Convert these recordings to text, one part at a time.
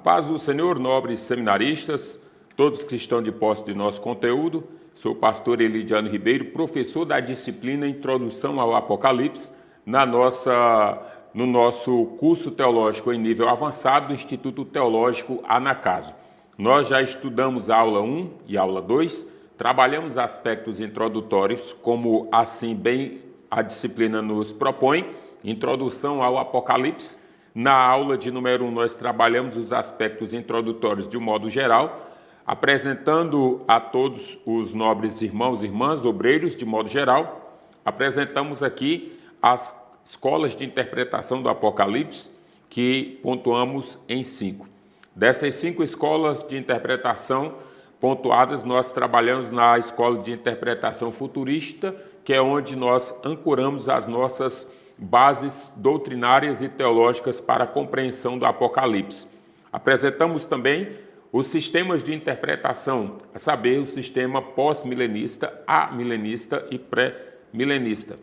paz do Senhor, nobres seminaristas, todos que estão de posse de nosso conteúdo. Sou o pastor Elidiano Ribeiro, professor da disciplina Introdução ao Apocalipse, no nosso curso teológico em nível avançado do Instituto Teológico Anacaso. Nós já estudamos a aula 1 e a aula 2, trabalhamos aspectos introdutórios, como assim bem a disciplina nos propõe, Introdução ao Apocalipse. Na aula de número 1, nós trabalhamos os aspectos introdutórios de um modo geral, apresentando a todos os nobres irmãos e irmãs, obreiros de modo geral. Apresentamos aqui as escolas de interpretação do Apocalipse, que pontuamos em 5. Dessas 5 escolas de interpretação pontuadas, nós trabalhamos na escola de interpretação futurista, que é onde nós ancoramos as nossas bases doutrinárias e teológicas para a compreensão do Apocalipse. Apresentamos também os sistemas de interpretação, a saber, o sistema pós-milenista, amilenista e pré-milenista.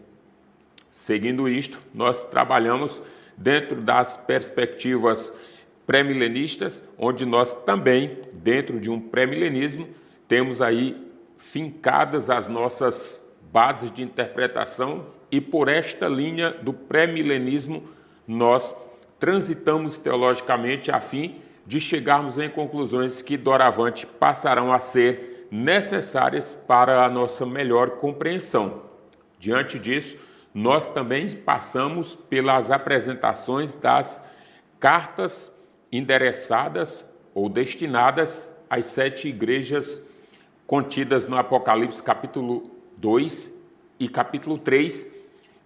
Seguindo isto, nós trabalhamos dentro das perspectivas pré-milenistas, onde nós também, dentro de um pré-milenismo, temos aí fincadas as nossas bases de interpretação, e por esta linha do pré-milenismo nós transitamos teologicamente a fim de chegarmos em conclusões que doravante passarão a ser necessárias para a nossa melhor compreensão. Diante disso, nós também passamos pelas apresentações das cartas endereçadas ou destinadas às 7 igrejas contidas no Apocalipse capítulo 2 e capítulo 3,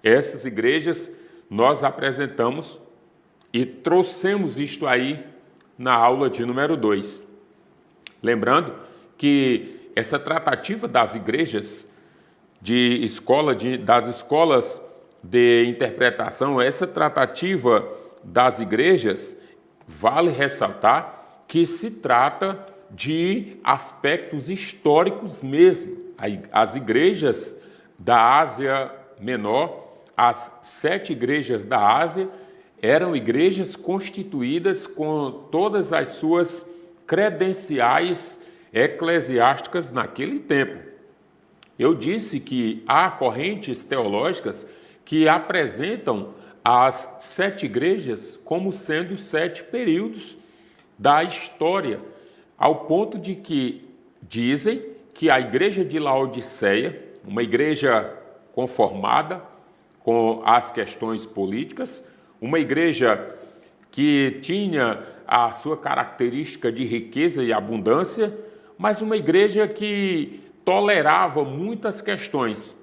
essas igrejas nós apresentamos e trouxemos isto aí na aula de número 2. Lembrando que essa tratativa das igrejas das escolas de interpretação, essa tratativa das igrejas, vale ressaltar que se trata de aspectos históricos mesmo. As igrejas da Ásia Menor, as 7 igrejas da Ásia, eram igrejas constituídas com todas as suas credenciais eclesiásticas naquele tempo. Eu disse que há correntes teológicas que apresentam as 7 igrejas como sendo 7 períodos da história, ao ponto de que dizem que a igreja de Laodiceia, uma igreja conformada com as questões políticas, uma igreja que tinha a sua característica de riqueza e abundância, mas uma igreja que tolerava muitas questões.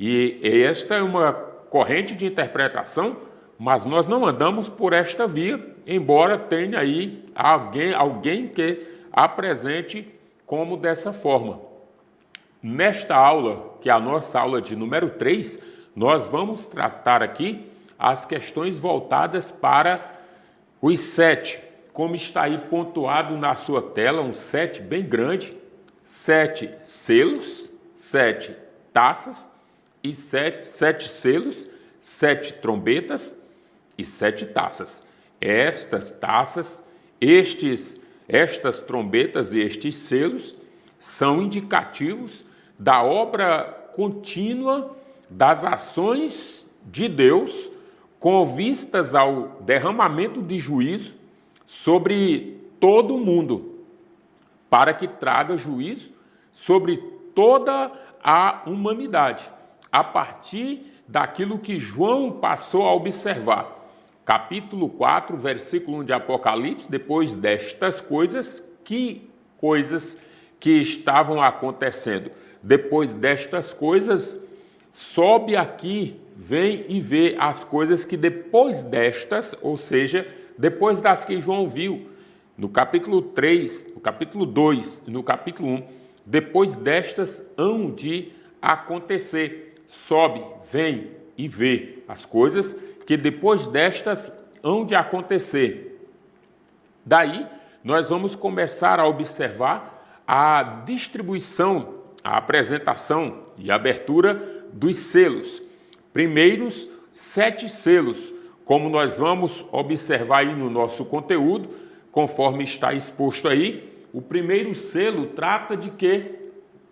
E esta é uma corrente de interpretação, mas nós não andamos por esta via, embora tenha aí alguém que apresente como dessa forma. Nesta aula, que é a nossa aula de número 3, nós vamos tratar aqui as questões voltadas para os 7, como está aí pontuado na sua tela, um 7 bem grande, 7 selos, 7 taças, e 7 selos, 7 trombetas e 7 taças. Estas taças, estas trombetas e estes selos são indicativos da obra contínua das ações de Deus com vistas ao derramamento de juízo sobre todo o mundo, para que traga juízo sobre toda a humanidade, a partir daquilo que João passou a observar. Capítulo 4, versículo 1 de Apocalipse, depois destas coisas que estavam acontecendo. Depois destas coisas, sobe aqui, vem e vê as coisas que depois destas, ou seja, depois das que João viu, no capítulo 3, no capítulo 2 e no capítulo 1, depois destas hão de acontecer. Sobe, vem e vê as coisas que depois destas hão de acontecer. Daí, nós vamos começar a observar a distribuição, a apresentação e abertura dos selos. Primeiros 7 selos, como nós vamos observar aí no nosso conteúdo, conforme está exposto aí. O primeiro selo trata de quê?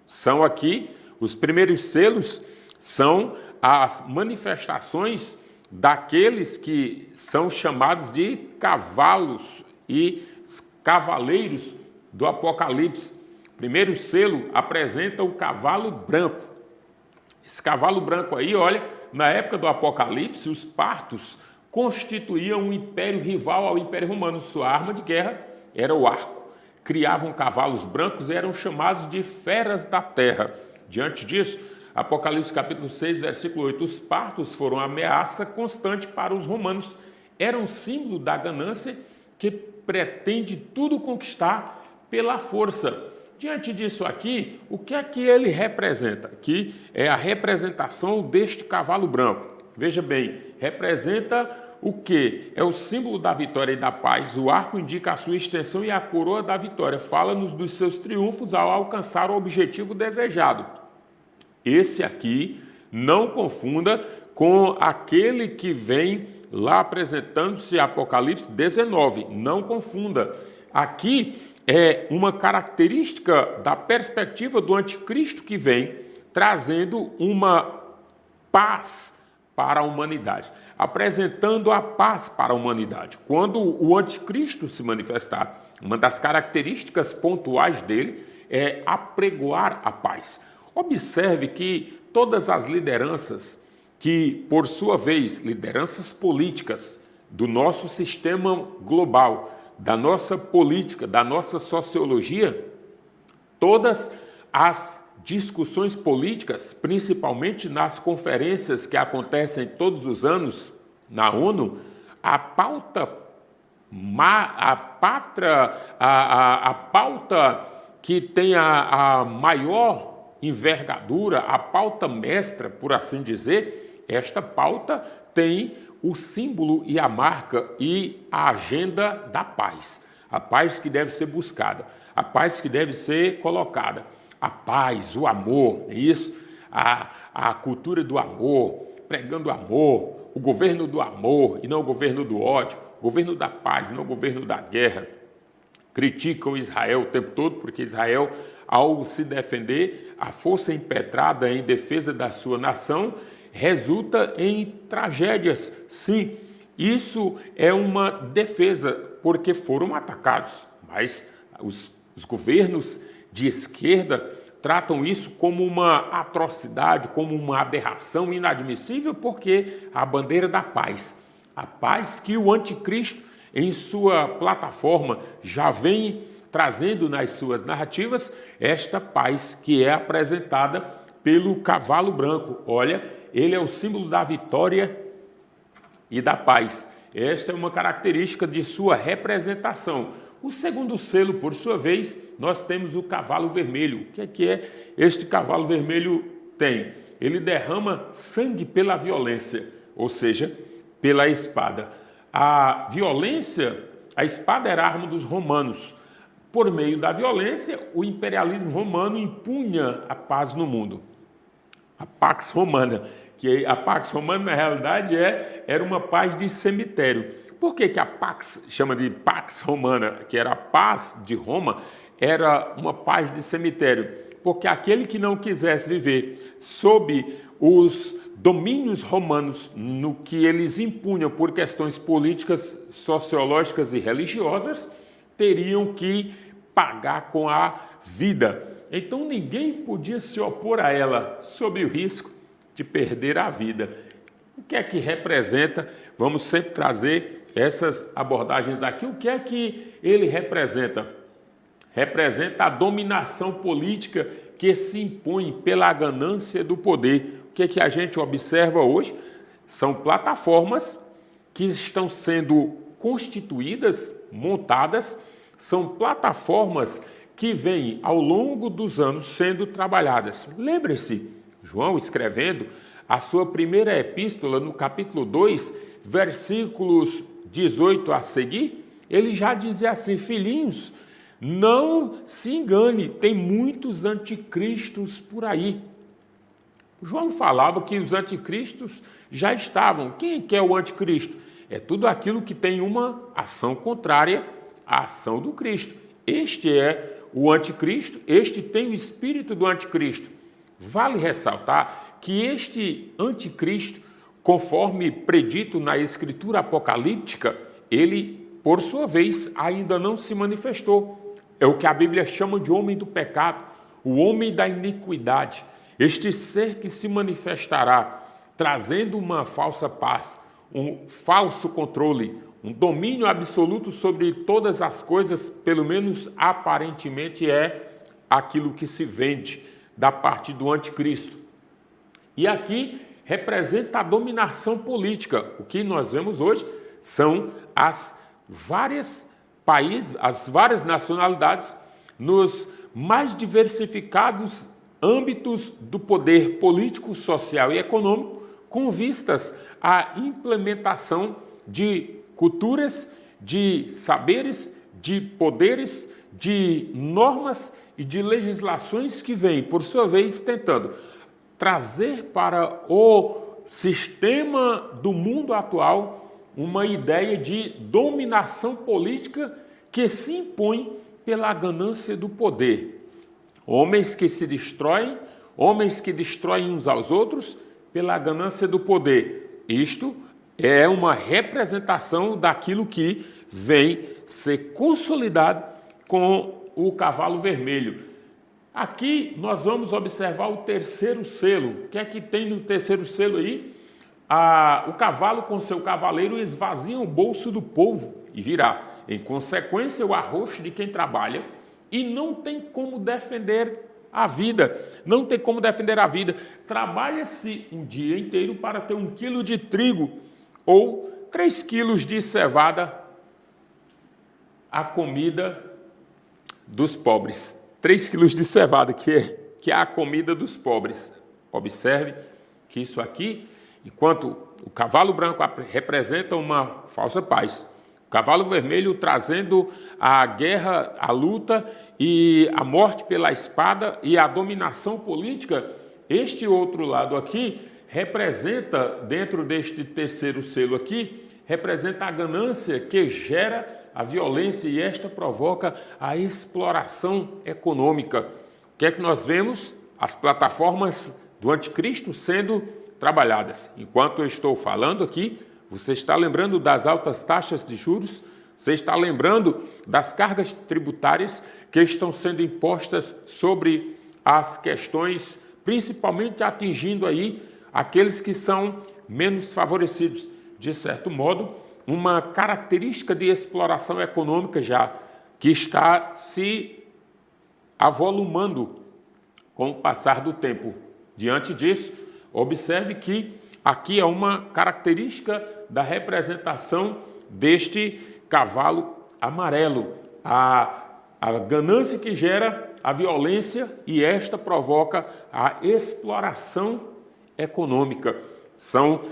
São aqui, os primeiros selos são as manifestações daqueles que são chamados de cavalos e cavaleiros do Apocalipse. O primeiro selo apresenta o cavalo branco. Esse cavalo branco aí, olha, na época do Apocalipse, os partos constituíam um império rival ao Império Romano. Sua arma de guerra era o arco. Criavam cavalos brancos e eram chamados de feras da terra. Diante disso, Apocalipse capítulo 6, versículo 8, os partos foram ameaça constante para os romanos. Era um símbolo da ganância que pretende tudo conquistar pela força. Diante disso aqui, o que é que ele representa? Aqui é a representação deste cavalo branco. Veja bem, representa o que? É o símbolo da vitória e da paz. O arco indica a sua extensão e a coroa da vitória. Fala-nos dos seus triunfos ao alcançar o objetivo desejado. Esse aqui, não confunda com aquele que vem lá apresentando-se Apocalipse 19. Não confunda. Aqui é uma característica da perspectiva do anticristo que vem trazendo uma paz para a humanidade, apresentando a paz para a humanidade. Quando o anticristo se manifestar, uma das características pontuais dele é apregoar a paz. Observe que todas as lideranças que, por sua vez, lideranças políticas do nosso sistema global, da nossa política, da nossa sociologia, todas as discussões políticas, principalmente nas conferências que acontecem todos os anos na ONU, a pauta que tem a maior envergadura, a pauta mestra, por assim dizer, esta pauta tem o símbolo e a marca e a agenda da paz. A paz que deve ser buscada, a paz que deve ser colocada. A paz, o amor, isso, a cultura do amor, pregando amor, o governo do amor e não o governo do ódio, o governo da paz e não o governo da guerra. Criticam Israel o tempo todo porque Israel, ao se defender, a força impetrada em defesa da sua nação resulta em tragédias. Sim, isso é uma defesa porque foram atacados, mas os governos de esquerda tratam isso como uma atrocidade, como uma aberração inadmissível, porque a bandeira da paz, a paz que o anticristo em sua plataforma já vem trazendo nas suas narrativas, esta paz que é apresentada pelo cavalo branco. Olha, ele é o símbolo da vitória e da paz. Esta é uma característica de sua representação. O segundo selo, por sua vez, nós temos o cavalo vermelho. O que é este cavalo vermelho tem? Ele derrama sangue pela violência, ou seja, pela espada. A violência, a espada era a arma dos romanos. Por meio da violência, o imperialismo romano impunha a paz no mundo. A Pax Romana, que a Pax Romana, na realidade, era uma paz de cemitério. Por que a Pax chama de Pax Romana, que era a paz de Roma, era uma paz de cemitério? Porque aquele que não quisesse viver sob os domínios romanos, no que eles impunham por questões políticas, sociológicas e religiosas, teriam que pagar com a vida. Então ninguém podia se opor a ela sob o risco de perder a vida. O que é que representa? Vamos sempre trazer essas abordagens aqui. O que é que ele representa? Representa a dominação política que se impõe pela ganância do poder. O que é que a gente observa hoje? São plataformas que estão sendo constituídas, montadas, são plataformas que vêm ao longo dos anos sendo trabalhadas. Lembre-se, João escrevendo a sua primeira epístola no capítulo 2, versículos 18 a seguir, ele já dizia assim: filhinhos, não se engane, tem muitos anticristos por aí. João falava que os anticristos já estavam. Quem é o anticristo? É tudo aquilo que tem uma ação contrária a ação do Cristo. Este é o anticristo, este tem o espírito do anticristo. Vale ressaltar que este anticristo, conforme predito na escritura apocalíptica, ele, por sua vez, ainda não se manifestou. É o que a Bíblia chama de homem do pecado, o homem da iniquidade. Este ser que se manifestará trazendo uma falsa paz, um falso controle, um domínio absoluto sobre todas as coisas, pelo menos aparentemente é aquilo que se vende da parte do anticristo. E aqui representa a dominação política. O que nós vemos hoje são as várias países, as várias nacionalidades nos mais diversificados âmbitos do poder político, social e econômico, com vistas à implementação de culturas, de saberes, de poderes, de normas e de legislações que vêm, por sua vez, tentando trazer para o sistema do mundo atual uma ideia de dominação política que se impõe pela ganância do poder. Homens que se destroem, homens que destroem uns aos outros pela ganância do poder. Isto é uma representação daquilo que vem ser consolidado com o cavalo vermelho. Aqui nós vamos observar o terceiro selo. O que é que tem no terceiro selo aí? O cavalo com seu cavaleiro esvazia o bolso do povo e virá, em consequência, o arroxo de quem trabalha e não tem como defender a vida. Não tem como defender a vida. Trabalha-se um dia inteiro para ter 1 quilo de trigo ou 3 quilos de cevada, a comida dos pobres. 3 quilos de cevada, que é a comida dos pobres. Observe que isso aqui, enquanto o cavalo branco representa uma falsa paz, o cavalo vermelho trazendo a guerra, a luta e a morte pela espada e a dominação política, este outro lado aqui representa, dentro deste terceiro selo aqui, representa a ganância que gera a violência e esta provoca a exploração econômica. O que é que nós vemos? As plataformas do anticristo sendo trabalhadas. Enquanto eu estou falando aqui, você está lembrando das altas taxas de juros, você está lembrando das cargas tributárias que estão sendo impostas sobre as questões, principalmente atingindo aí aqueles que são menos favorecidos. De certo modo, uma característica de exploração econômica já que está se avolumando com o passar do tempo. Diante disso, observe que aqui é uma característica da representação deste cavalo amarelo, a ganância que gera a violência e esta provoca a exploração econômica. São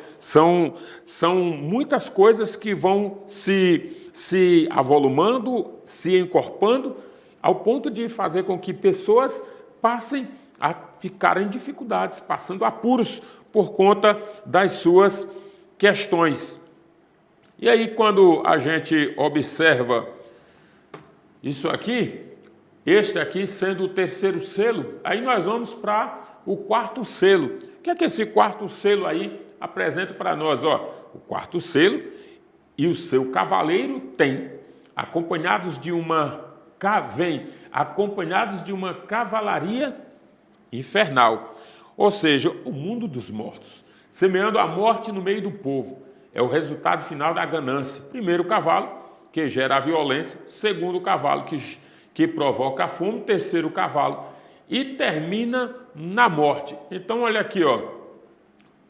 muitas coisas que vão se avolumando, se encorpando, ao ponto de fazer com que pessoas passem a ficar em dificuldades, passando apuros por conta das suas questões. E aí, quando a gente observa isso aqui, este aqui sendo o terceiro selo, aí nós vamos para o quarto selo. O que é que esse quarto selo aí apresenta para nós? O quarto selo e o seu cavaleiro tem, acompanhados de uma cavalaria infernal, ou seja, o mundo dos mortos, semeando a morte no meio do povo. É o resultado final da ganância. Primeiro o cavalo, que gera a violência. Segundo o cavalo, que provoca a fome. Terceiro o cavalo. E termina na morte. Então, olha aqui,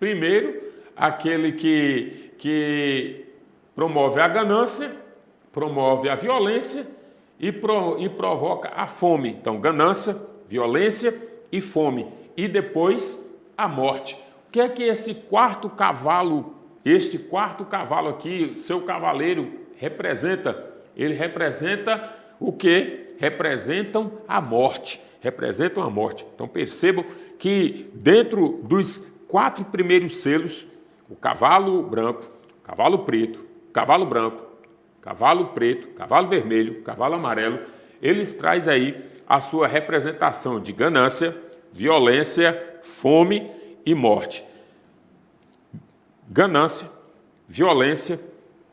Primeiro, aquele que promove a ganância, promove a violência e provoca a fome. Então, ganância, violência e fome. E depois, a morte. O que é que este quarto cavalo aqui, seu cavaleiro, representa? Ele representa o quê? Representam a morte. Representam a morte. Então percebam que dentro dos 4 primeiros selos, o cavalo branco, cavalo preto, cavalo branco, cavalo preto, cavalo vermelho, cavalo amarelo, eles trazem aí a sua representação de ganância, violência, fome e morte. Ganância, violência,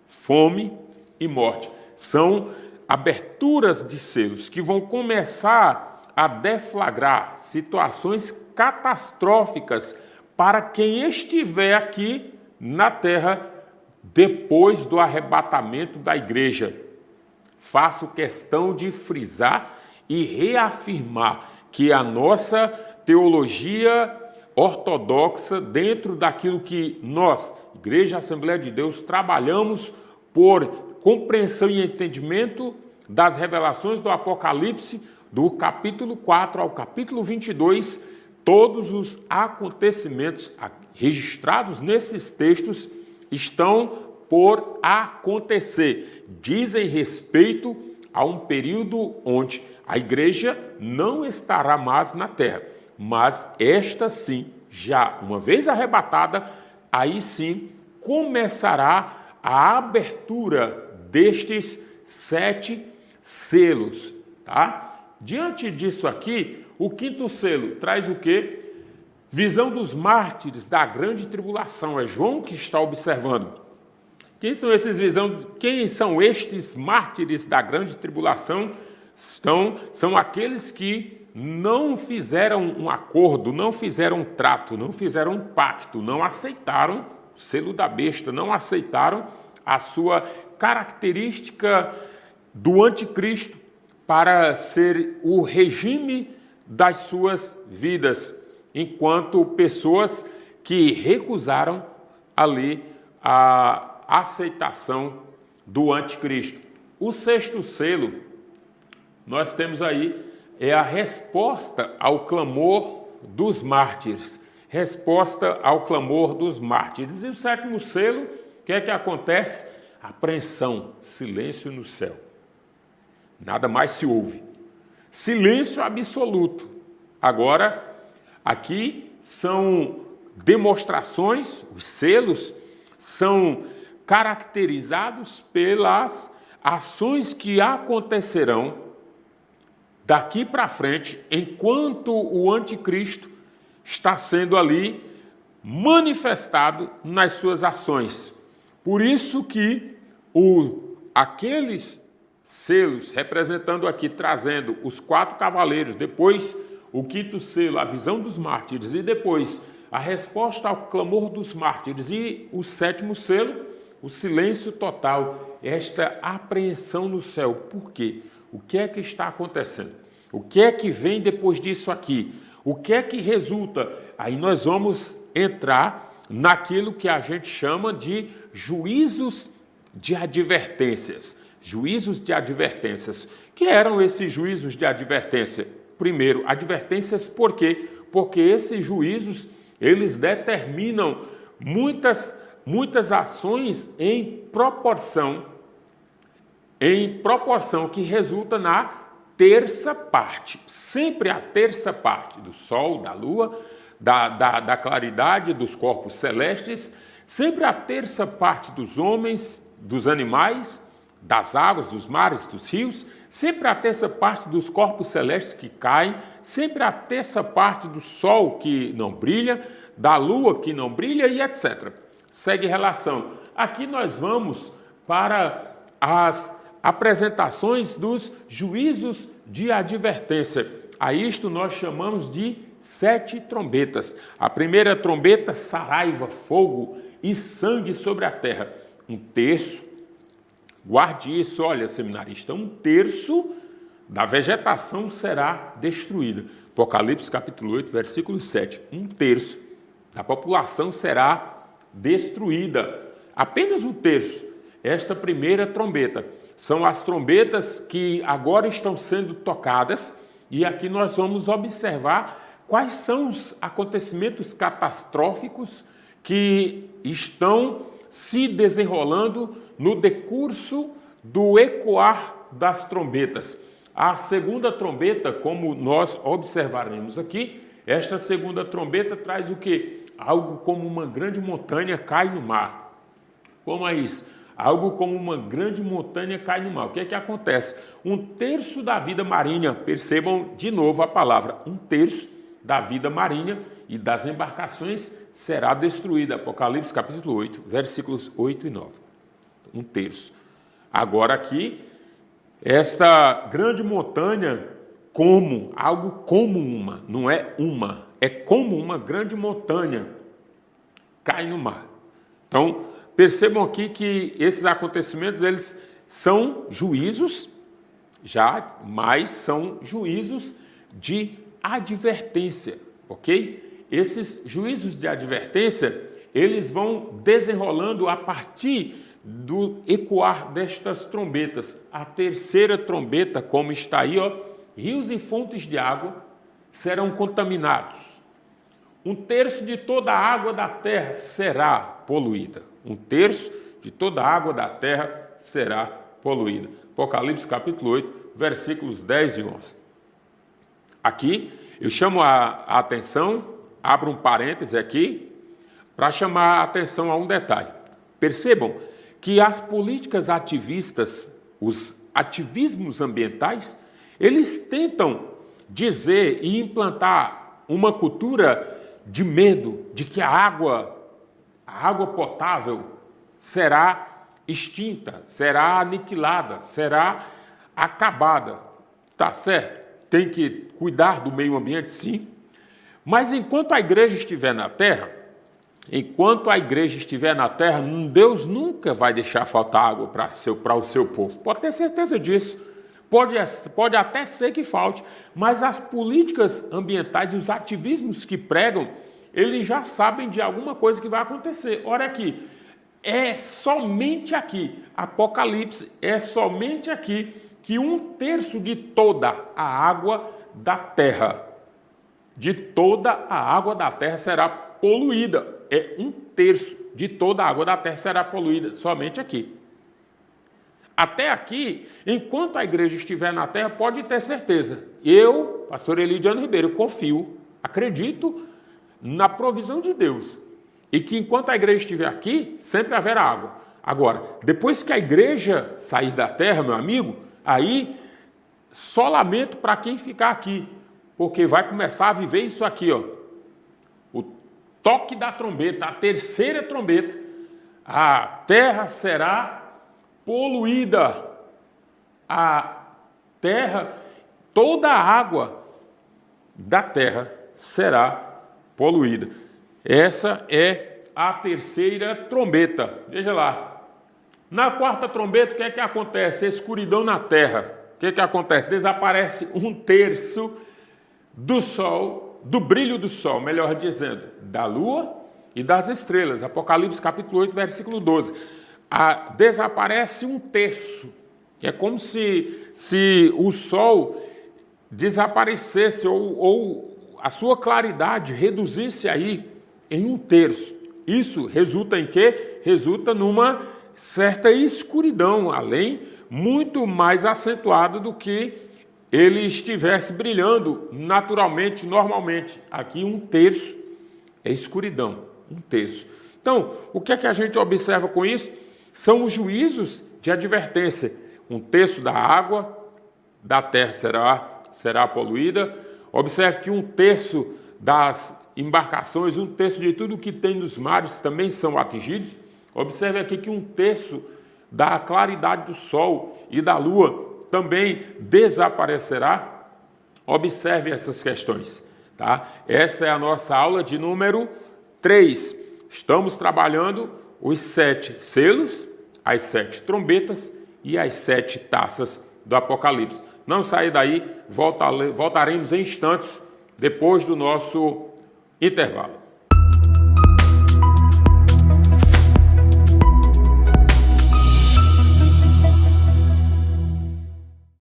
fome e morte. São aberturas de selos que vão começar a deflagrar situações catastróficas para quem estiver aqui na terra depois do arrebatamento da igreja. Faço questão de frisar e reafirmar que a nossa teologia ortodoxa, dentro daquilo que nós, Igreja Assembleia de Deus, trabalhamos por compreensão e entendimento das revelações do Apocalipse, do capítulo 4 ao capítulo 22, todos os acontecimentos registrados nesses textos estão por acontecer. Dizem respeito a um período onde a igreja não estará mais na terra, mas esta sim, já uma vez arrebatada, aí sim começará a abertura destes 7 selos, tá? Diante disso aqui, o 5º selo traz o quê? Visão dos mártires da grande tribulação. É João que está observando. Quem são estes mártires da grande tribulação? São aqueles que não fizeram um acordo, não fizeram um trato, não fizeram um pacto, não aceitaram o selo da besta, não aceitaram a sua característica do anticristo para ser o regime das suas vidas, enquanto pessoas que recusaram ali a aceitação do anticristo. O 6º selo, nós temos aí, é a resposta ao clamor dos mártires. Resposta ao clamor dos mártires. E o 7º selo, o que é que acontece? Apreensão, silêncio no céu. Nada mais se ouve. Silêncio absoluto. Agora, aqui são demonstrações, os selos são caracterizados pelas ações que acontecerão daqui para frente, enquanto o anticristo está sendo ali manifestado nas suas ações. Por isso que aqueles selos, representando aqui, trazendo os 4 cavaleiros, depois o 5º selo, a visão dos mártires, e depois a resposta ao clamor dos mártires, e o 7º selo, o silêncio total, esta apreensão no céu. Por quê? O que é que está acontecendo? O que é que vem depois disso aqui? O que é que resulta? Aí nós vamos entrar naquilo que a gente chama de juízos de advertências. Juízos de advertências. Que eram esses juízos de advertência? Primeiro, advertências por quê? Porque esses juízos, eles determinam muitas ações em proporção que resulta na terça parte. Sempre a terça parte do sol, da lua, da claridade, dos corpos celestes, sempre a terça parte dos homens, dos animais, das águas, dos mares, dos rios, sempre a terça parte dos corpos celestes que caem, sempre a terça parte do sol que não brilha, da lua que não brilha e etc. Segue relação. Aqui nós vamos para as apresentações dos juízos de advertência. A isto nós chamamos de 7 trombetas. A primeira trombeta, saraiva, fogo e sangue sobre a terra. 1/3, guarde isso, olha, seminarista, 1/3 da vegetação será destruída. Apocalipse capítulo 8, versículo 7. 1/3 da população será destruída. Apenas 1/3. Esta primeira trombeta. São as trombetas que agora estão sendo tocadas, e aqui nós vamos observar quais são os acontecimentos catastróficos que estão se desenrolando no decurso do ecoar das trombetas. A segunda trombeta, como nós observaremos aqui, esta segunda trombeta traz o quê? Algo como uma grande montanha cai no mar. Como é isso? Algo como uma grande montanha cai no mar. O que é que acontece? 1/3 da vida marinha, percebam de novo a palavra, 1/3 da vida marinha e das embarcações será destruída. Apocalipse capítulo 8, versículos 8 e 9. 1/3. Agora aqui, esta grande montanha, algo como uma, não é uma, é como uma grande montanha, cai no mar. Então, percebam aqui que esses acontecimentos, eles são juízos, mas são juízos de advertência, ok? Esses juízos de advertência, eles vão desenrolando a partir do ecoar destas trombetas. A terceira trombeta, como está aí, rios e fontes de água serão contaminados. 1/3 de toda a água da terra será poluída. 1/3 de toda a água da terra será poluída. Apocalipse capítulo 8, versículos 10 e 11. Aqui eu chamo a atenção, abro um parêntese aqui, para chamar a atenção a um detalhe. Percebam que as políticas ativistas, os ativismos ambientais, eles tentam dizer e implantar uma cultura de medo de que a água potável será extinta, será aniquilada, será acabada. Tá certo? Tem que cuidar do meio ambiente, sim. Mas enquanto a igreja estiver na terra, Deus nunca vai deixar faltar água para o seu povo. Pode ter certeza disso. Pode até ser que falte, mas as políticas ambientais e os ativismos que pregam, eles já sabem de alguma coisa que vai acontecer. Olha aqui, é somente aqui, Apocalipse, é somente aqui que 1/3 de toda a água da terra, será poluída. É 1/3 de toda a água da terra será poluída, somente aqui. Até aqui, enquanto a igreja estiver na terra, pode ter certeza. Eu, pastor Elidiano Ribeiro, confio, acredito na provisão de Deus. E que enquanto a igreja estiver aqui, sempre haverá água. Agora, depois que a igreja sair da terra, meu amigo, aí só lamento para quem ficar aqui, porque vai começar a viver isso aqui, o toque da trombeta, a terceira trombeta, a terra será poluída. A terra, toda a água da terra será poluída. Essa é a terceira trombeta. Veja lá. Na quarta trombeta, o que é que acontece? Escuridão na terra. O que é que acontece? Desaparece 1/3 do sol, do brilho do sol, melhor dizendo, da lua e das estrelas. Apocalipse capítulo 8, versículo 12. Desaparece 1/3. É como se o sol desaparecesse ou a sua claridade reduzisse aí em 1/3. Isso resulta em quê? Resulta numa certa escuridão, além muito mais acentuada do que ele estivesse brilhando naturalmente, normalmente. Aqui 1/3 é escuridão, 1/3. Então, o que é que a gente observa com isso? São os juízos de advertência. 1/3 da água da terra será poluída. Observe que 1/3 das embarcações, 1/3 de tudo que tem nos mares também são atingidos. Observe aqui que 1/3 da claridade do sol e da lua também desaparecerá. Observe essas questões, tá? Esta é a nossa aula de número 3. Estamos trabalhando os 7 selos, as 7 trombetas e as 7 taças do Apocalipse. Não saia daí, voltaremos em instantes depois do nosso intervalo.